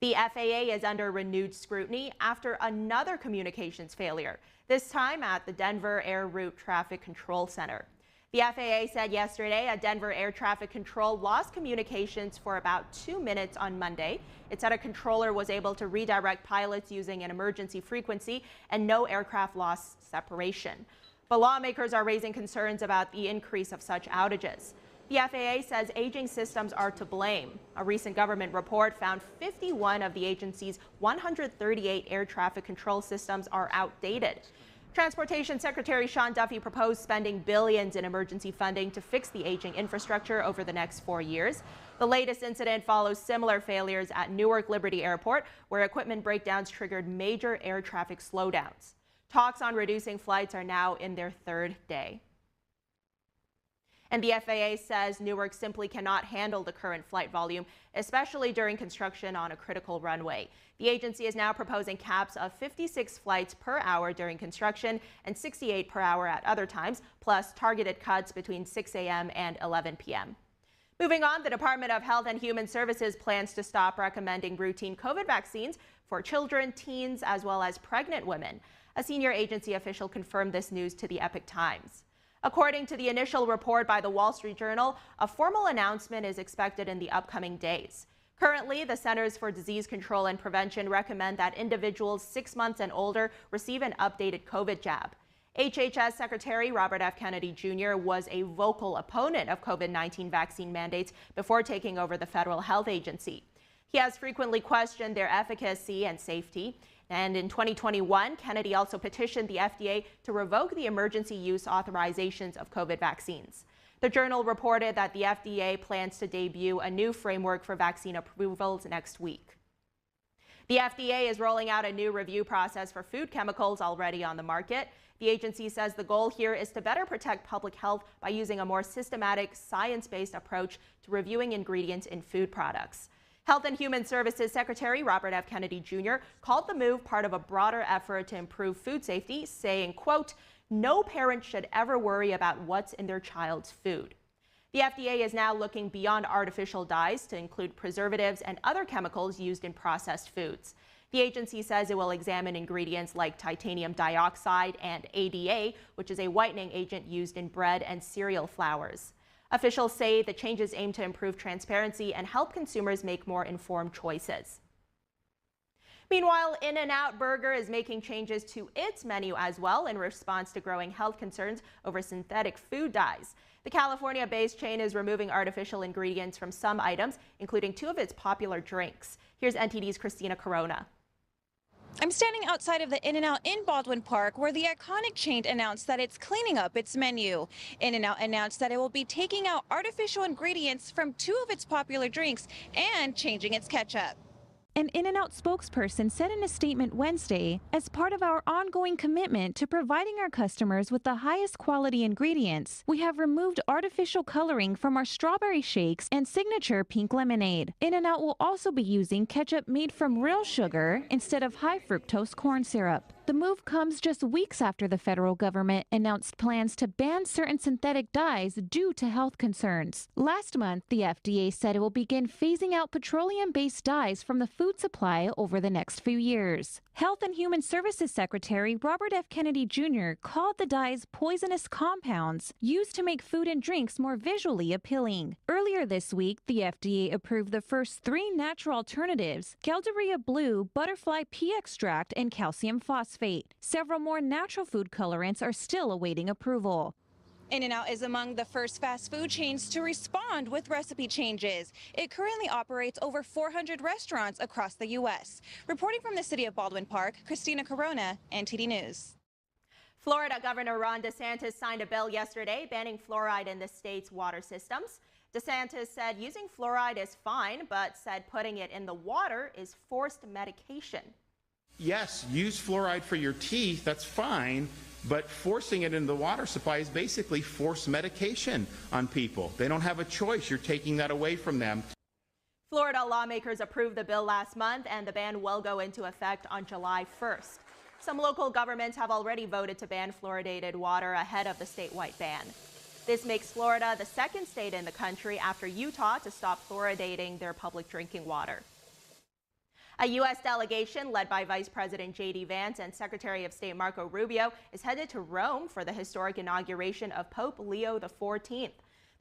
The FAA is under renewed scrutiny after another communications failure, this time at the Denver Air Route Traffic Control Center. The FAA said yesterday a Denver air traffic control lost communications for about 2 minutes on Monday. It said a controller was able to redirect pilots using an emergency frequency and no aircraft lost separation. But lawmakers are raising concerns about the increase of such outages. The FAA says aging systems are to blame. A recent government report found 51 of the agency's 138 air traffic control systems are outdated. Transportation Secretary Sean Duffy proposed spending billions in emergency funding to fix the aging infrastructure over the next 4 years. The latest incident follows similar failures at Newark Liberty Airport, where equipment breakdowns triggered major air traffic slowdowns. Talks on reducing flights are now in their third day. And the FAA says Newark simply cannot handle the current flight volume, especially during construction on a critical runway. The agency is now proposing caps of 56 flights per hour during construction and 68 per hour at other times, plus targeted cuts between 6 a.m. and 11 p.m. Moving on, the Department of Health and Human Services plans to stop recommending routine COVID vaccines for children, teens, as well as pregnant women. A senior agency official confirmed this news to the Epoch Times. According to the initial report by the Wall Street Journal, a formal announcement is expected in the upcoming days. Currently, the Centers for Disease Control and Prevention recommend that individuals 6 months and older receive an updated COVID jab. HHS Secretary Robert F. Kennedy Jr. was a vocal opponent of COVID-19 vaccine mandates before taking over the Federal Health Agency. He has frequently questioned their efficacy and safety. And in 2021, Kennedy also petitioned the FDA to revoke the emergency use authorizations of COVID vaccines. The Journal reported that the FDA plans to debut a new framework for vaccine approvals next week. The FDA is rolling out a new review process for food chemicals already on the market. The agency says the goal here is to better protect public health by using a more systematic, science-based approach to reviewing ingredients in food products. Health and Human Services Secretary Robert F. Kennedy Jr. called the move part of a broader effort to improve food safety, saying, quote, "No parent should ever worry about what's in their child's food." The FDA is now looking beyond artificial dyes to include preservatives and other chemicals used in processed foods. The agency says it will examine ingredients like titanium dioxide and ADA, which is a whitening agent used in bread and cereal flours. Officials say the changes aim to improve transparency and help consumers make more informed choices. Meanwhile, In-N-Out Burger is making changes to its menu as well in response to growing health concerns over synthetic food dyes. The California-based chain is removing artificial ingredients from some items, including 2 of its popular drinks. Here's NTD's Christina Corona. I'm standing outside of the In-N-Out in Baldwin Park, where the iconic chain announced that it's cleaning up its menu. In-N-Out announced that it will be taking out artificial ingredients from 2 of its popular drinks and changing its ketchup. An In-N-Out spokesperson said in a statement Wednesday, as part of our ongoing commitment to providing our customers with the highest quality ingredients, we have removed artificial coloring from our strawberry shakes and signature pink lemonade. In-N-Out will also be using ketchup made from real sugar instead of high fructose corn syrup. The move comes just weeks after the federal government announced plans to ban certain synthetic dyes due to health concerns. Last month, the FDA said it will begin phasing out petroleum-based dyes from the food supply over the next few years. Health and Human Services Secretary Robert F. Kennedy Jr. called the dyes poisonous compounds used to make food and drinks more visually appealing. Earlier this week, the FDA approved the first 3 natural alternatives: Calderia Blue, butterfly pea extract, and calcium phosphate. Several more natural food colorants are still awaiting approval. In-N-Out is among the first fast food chains to respond with recipe changes. It currently operates over 400 restaurants across the U.S. Reporting from the city of Baldwin Park, Christina Corona, NTD News. Florida Governor Ron DeSantis signed a bill yesterday banning fluoride in the state's water systems. DeSantis said using fluoride is fine, but said putting it in the water is forced medication. Yes, use fluoride for your teeth, that's fine, but forcing it in the water supply is basically forced medication on people. They don't have a choice. You're taking that away from them. Florida lawmakers approved the bill last month, and the ban will go into effect on July 1st. Some local governments have already voted to ban fluoridated water ahead of the statewide ban. This makes Florida the second state in the country after Utah to stop fluoridating their public drinking water. A U.S. delegation led by Vice President J.D. Vance and Secretary of State Marco Rubio is headed to Rome for the historic inauguration of Pope Leo XIV.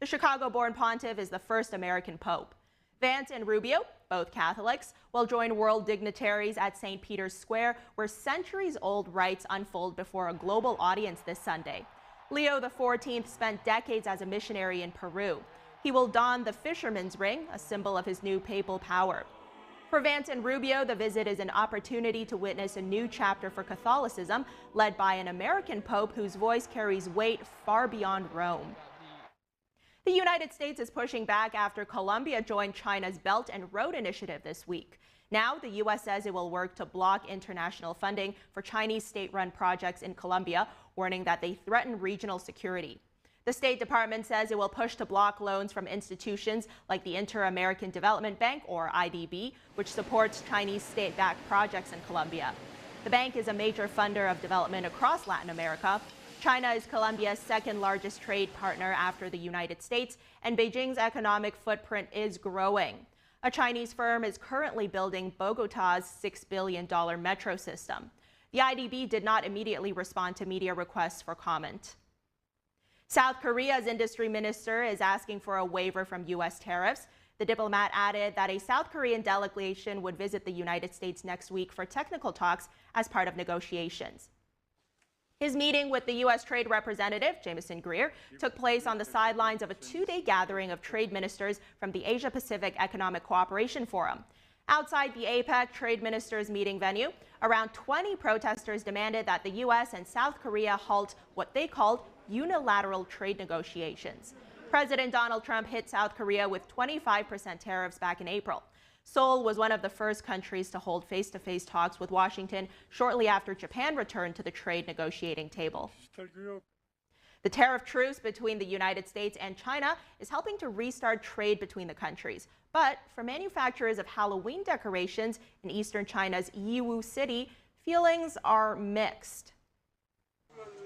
The Chicago-born pontiff is the first American pope. Vance and Rubio, both Catholics, will join world dignitaries at St. Peter's Square, where centuries-old rites unfold before a global audience this Sunday. Leo XIV spent decades as a missionary in Peru. He will don the fisherman's ring, a symbol of his new papal power. For Vance and Rubio, the visit is an opportunity to witness a new chapter for Catholicism, led by an American pope whose voice carries weight far beyond Rome. The United States is pushing back after Colombia joined China's Belt and Road Initiative this week. Now, the U.S. says it will work to block international funding for Chinese state-run projects in Colombia, warning that they threaten regional security. The State Department says it will push to block loans from institutions like the Inter-American Development Bank, or IDB, which supports Chinese state-backed projects in Colombia. The bank is a major funder of development across Latin America. China is Colombia's second-largest trade partner after the United States, and Beijing's economic footprint is growing. A Chinese firm is currently building Bogota's $6 billion metro system. The IDB did not immediately respond to media requests for comment. South Korea's industry minister is asking for a waiver from U.S. tariffs. The diplomat added that a South Korean delegation would visit the United States next week for technical talks as part of negotiations. His meeting with the U.S. Trade Representative, Jameson Greer, took place on the sidelines of a 2-day gathering of trade ministers from the Asia-Pacific Economic Cooperation Forum. Outside the APEC trade ministers meeting venue, around 20 protesters demanded that the U.S. and South Korea halt what they called unilateral trade negotiations. President Donald Trump hit South Korea with 25% tariffs back in April. Seoul was one of the first countries to hold face-to-face talks with Washington shortly after Japan returned to the trade negotiating table. The tariff truce between the United States and China is helping to restart trade between the countries. But for manufacturers of Halloween decorations in eastern China's Yiwu City, feelings are mixed.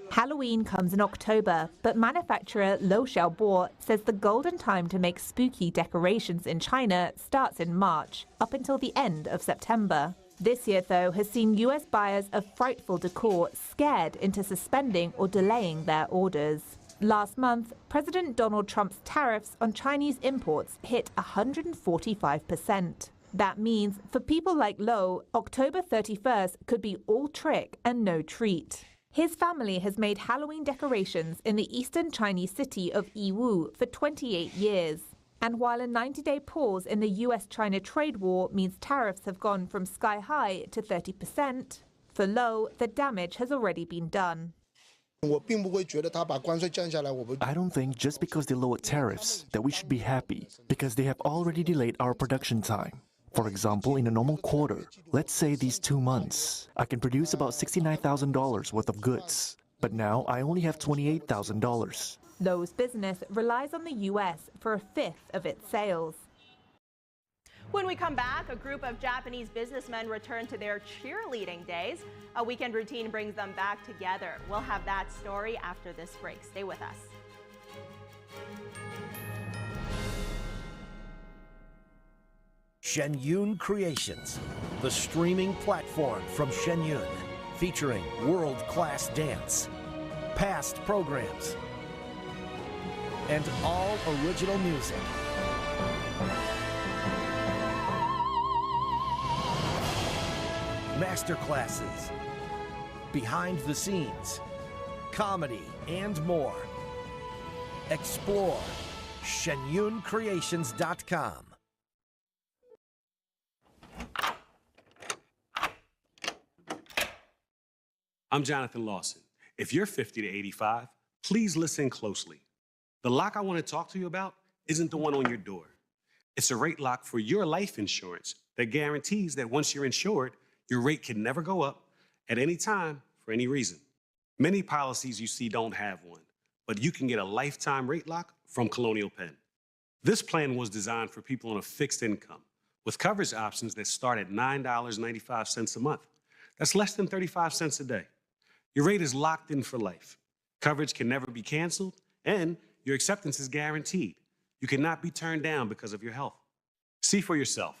Halloween comes in October, but manufacturer Lo Xiaobo says the golden time to make spooky decorations in China starts in March, up until the end of September. This year, though, has seen U.S. buyers of frightful decor scared into suspending or delaying their orders. Last month, President Donald Trump's tariffs on Chinese imports hit 145%. That means, for people like Lo, October 31st could be all trick and no treat. His family has made Halloween decorations in the eastern Chinese city of Yiwu for 28 years. And while a 90-day pause in the US-China trade war means tariffs have gone from sky-high to 30%, for Lo, the damage has already been done. I don't think just because they lowered tariffs that we should be happy, because they have already delayed our production time. For example, in a normal quarter, let's say these 2 months, I can produce about $69,000 worth of goods. But now I only have $28,000. Lowe's business relies on the U.S. for a fifth of its sales. When we come back, a group of Japanese businessmen return to their cheerleading days. A weekend routine brings them back together. We'll have that story after this break. Stay with us. Shenyun Creations, the streaming platform from Shenyun, featuring world-class dance, past programs, and all original music. Masterclasses, behind the scenes, comedy, and more. Explore shenyuncreations.com. I'm Jonathan Lawson. If you're 50 to 85, please listen closely. The lock I want to talk to you about isn't the one on your door. It's a rate lock for your life insurance that guarantees that once you're insured, your rate can never go up at any time for any reason. Many policies you see don't have one, but you can get a lifetime rate lock from Colonial Penn. This plan was designed for people on a fixed income with coverage options that start at $9.95 a month. That's less than 35 cents a day. Your rate is locked in for life. Coverage can never be canceled, and your acceptance is guaranteed. You cannot be turned down because of your health. See for yourself.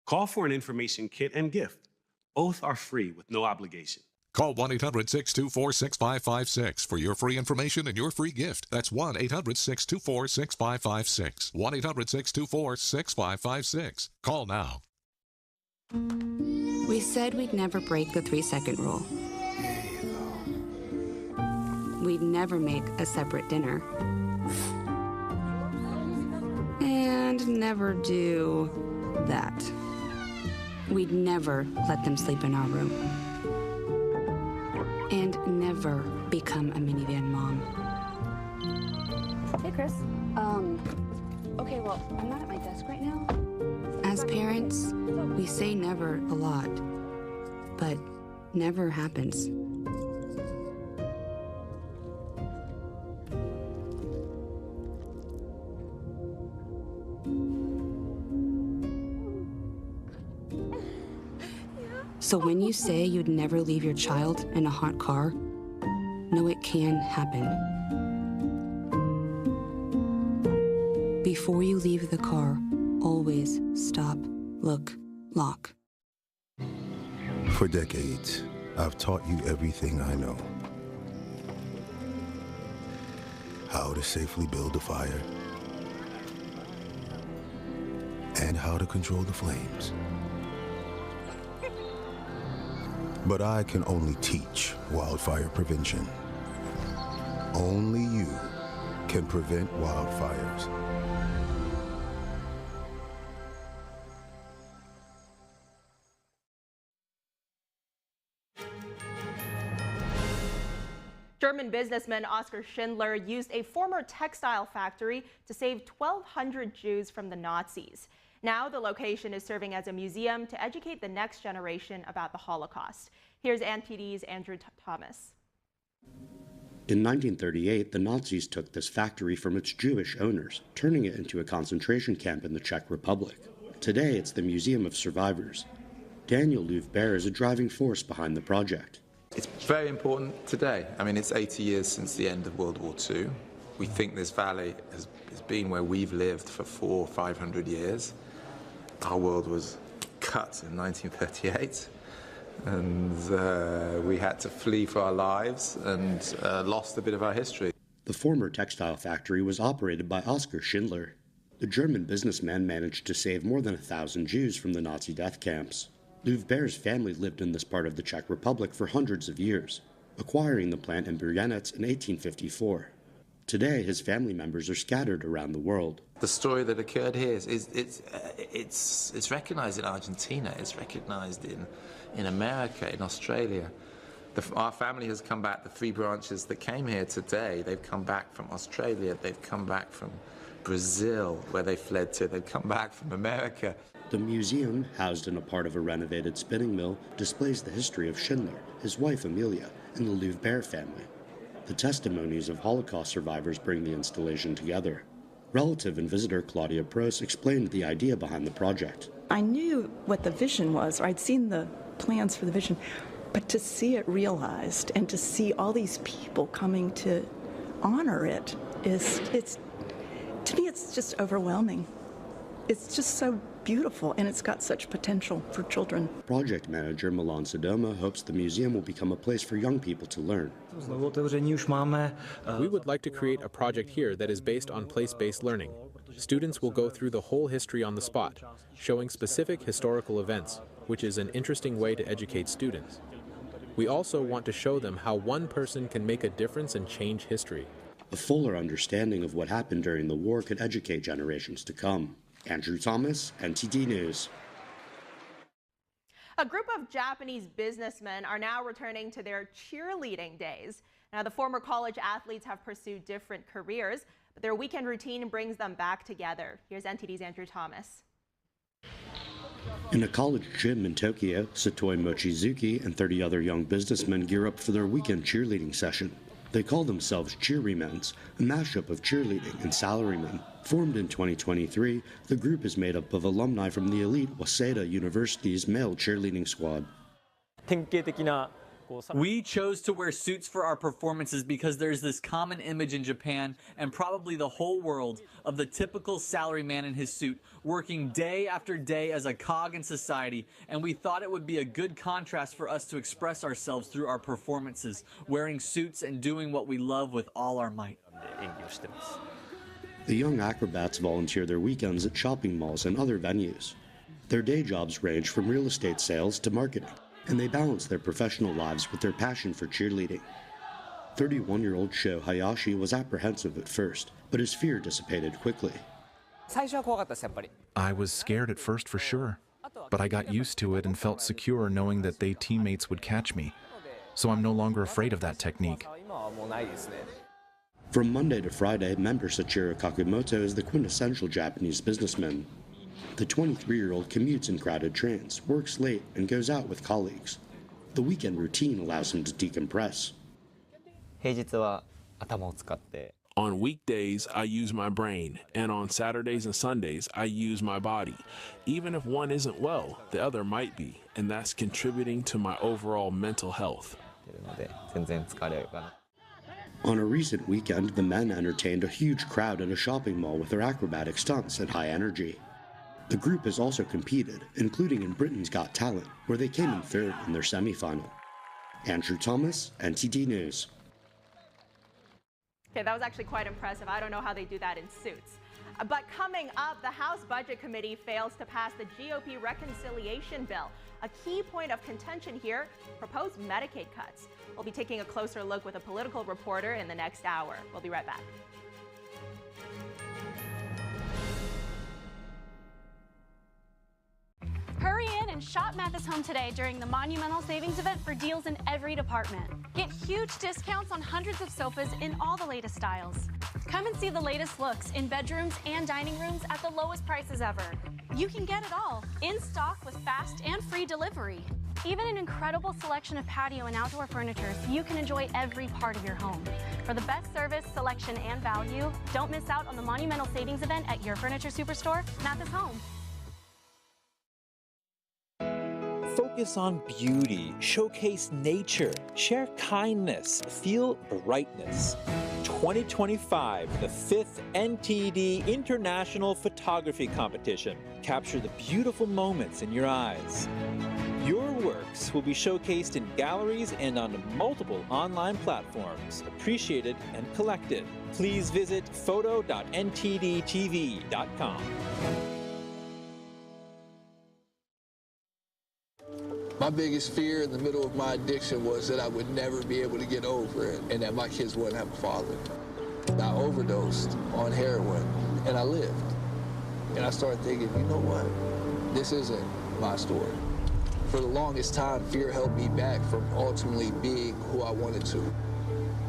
Call for an information kit and gift. Both are free with no obligation. Call 1-800-624-6556 for your free information and your free gift. That's 1-800-624-6556. 1-800-624-6556. Call now. We said we'd never break the 3-second rule. We'd never make a separate dinner. And never do that. We'd never let them sleep in our room. And never become a minivan mom. Hey, Chris. Okay, well, I'm not at my desk right now. As parents, we say never a lot, but never happens. So when you say you'd never leave your child in a hot car, know it can happen. Before you leave the car, always stop, look, lock. For decades, I've taught you everything I know. How to safely build a fire, and how to control the flames. But I can only teach wildfire prevention. Only you can prevent wildfires. German businessman Oskar Schindler used a former textile factory to save 1,200 Jews from the Nazis. Now the location is serving as a museum to educate the next generation about the Holocaust. Here's NTD's Andrew Thomas. In 1938, the Nazis took this factory from its Jewish owners, turning it into a concentration camp in the Czech Republic. Today, it's the Museum of Survivors. Daniel Louvre is a driving force behind the project. It's very important today. I mean, it's 80 years since the end of World War II. We think this valley has been where we've lived for 400 or 500 years. Our world was cut in 1938, and we had to flee for our lives and lost a bit of our history. The former textile factory was operated by Oskar Schindler. The German businessman managed to save more than 1,000 Jews from the Nazi death camps. Louvre's family lived in this part of the Czech Republic for hundreds of years, acquiring the plant in Bryanec in 1854. Today, his family members are scattered around the world. The story that occurred here it's recognized in Argentina, it's recognized in America, in Australia. Our family has come back, the 3 branches that came here today, they've come back from Australia, they've come back from Brazil, where they fled to, they've come back from America. The museum, housed in a part of a renovated spinning mill, displays the history of Schindler, his wife Amelia, and the Louvre family. The testimonies of Holocaust survivors bring the installation together. Relative and visitor Claudia Pros explained the idea behind the project. I knew what the vision was, or I'd seen the plans for the vision, but to see it realized and to see all these people coming to honor it to me, it's just overwhelming. It's just so beautiful, and it's got such potential for children. Project manager Milan Sodoma hopes the museum will become a place for young people to learn. We would like to create a project here that is based on place-based learning. Students will go through the whole history on the spot, showing specific historical events, which is an interesting way to educate students. We also want to show them how one person can make a difference and change history. A fuller understanding of what happened during the war could educate generations to come. Andrew Thomas, NTD News. A group of Japanese businessmen are now returning to their cheerleading days. Now, the former college athletes have pursued different careers, but their weekend routine brings them back together. Here's NTD's Andrew Thomas. In a college gym in Tokyo, Satoi Mochizuki and 30 other young businessmen gear up for their weekend cheerleading session. They call themselves Cheerymens, a mashup of cheerleading and salarymen. Formed in 2023, the group is made up of alumni from the elite Waseda University's male cheerleading squad. We chose to wear suits for our performances because there's this common image in Japan and probably the whole world of the typical salaryman in his suit working day after day as a cog in society, and we thought it would be a good contrast for us to express ourselves through our performances, wearing suits and doing what we love with all our might. The young acrobats volunteer their weekends at shopping malls and other venues. Their day jobs range from real estate sales to marketing, and they balance their professional lives with their passion for cheerleading. 31-year-old Sho Hayashi was apprehensive at first, but his fear dissipated quickly. I was scared at first for sure, but I got used to it and felt secure knowing that they teammates would catch me. So I'm no longer afraid of that technique. From Monday to Friday, member Sachiro Kakumoto is the quintessential Japanese businessman. The 23-year-old commutes in crowded trains, works late, and goes out with colleagues. The weekend routine allows him to decompress. On weekdays, I use my brain, and on Saturdays and Sundays, I use my body. Even if one isn't well, the other might be, and that's contributing to my overall mental health. On a recent weekend, the men entertained a huge crowd at a shopping mall with their acrobatic stunts at high energy. The group has also competed, including in Britain's Got Talent, where they came in third in their semifinal. Andrew Thomas, NTD News. Okay, that was actually quite impressive. I don't know how they do that in suits. But coming up, the House Budget Committee fails to pass the GOP reconciliation bill. A key point of contention here, proposed Medicaid cuts. We'll be taking a closer look with a political reporter in the next hour. We'll be right back. Hurry in and shop Mathis Home today during the Monumental Savings Event for deals in every department. Get huge discounts on hundreds of sofas in all the latest styles. Come and see the latest looks in bedrooms and dining rooms at the lowest prices ever. You can get it all in stock with fast and free delivery. Even an incredible selection of patio and outdoor furniture so you can enjoy every part of your home. For the best service, selection, and value, don't miss out on the Monumental Savings Event at your furniture superstore, Mathis Home. Focus on beauty, showcase nature, share kindness, feel brightness. 2025, the 5th NTD International Photography Competition. Capture the beautiful moments in your eyes. Your works will be showcased in galleries and on multiple online platforms, appreciated and collected. Please visit photo.ntdtv.com. My biggest fear in the middle of my addiction was that I would never be able to get over it and that my kids wouldn't have a father. I overdosed on heroin and I lived. And I started thinking, you know what? This isn't my story. For the longest time, fear held me back from ultimately being who I wanted to.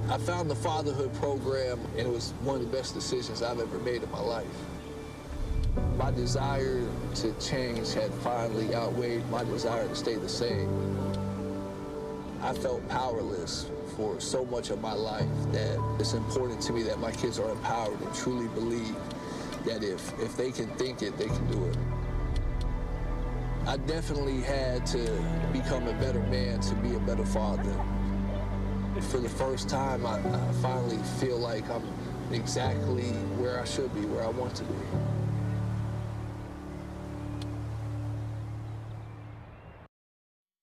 I found the fatherhood program and it was one of the best decisions I've ever made in my life. My desire to change had finally outweighed my desire to stay the same. I felt powerless for so much of my life that it's important to me that my kids are empowered and truly believe that if they can think it, they can do it. I definitely had to become a better man to be a better father. For the first time, I finally feel like I'm exactly where I should be, where I want to be.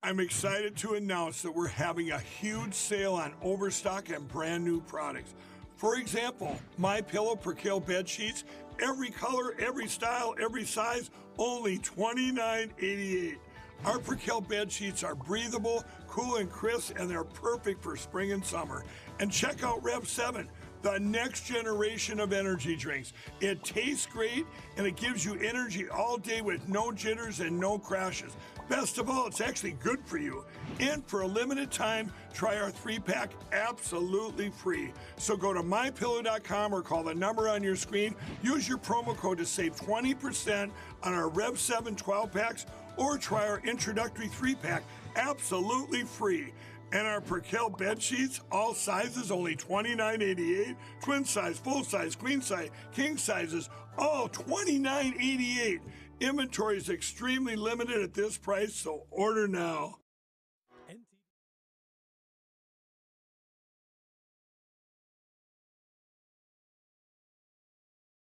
I'm excited to announce that we're having a huge sale on overstock and brand new products. For example, MyPillow Percale bed sheets, every color, every style, every size, only $29.88. Our Percale bed sheets are breathable, cool and crisp, and they're perfect for spring and summer. And check out Rev 7, the next generation of energy drinks. It tastes great, and it gives you energy all day with no jitters and no crashes. Best of all, it's actually good for you. And for a limited time, try our 3-pack absolutely free. So go to mypillow.com or call the number on your screen. Use your promo code to save 20% on our Rev 7 12-packs, or try our introductory 3-pack absolutely free. And our Percale bed sheets, all sizes, only $29.88. Twin size, full size, queen size, king sizes, all $29.88. Inventory is extremely limited at this price, so order now.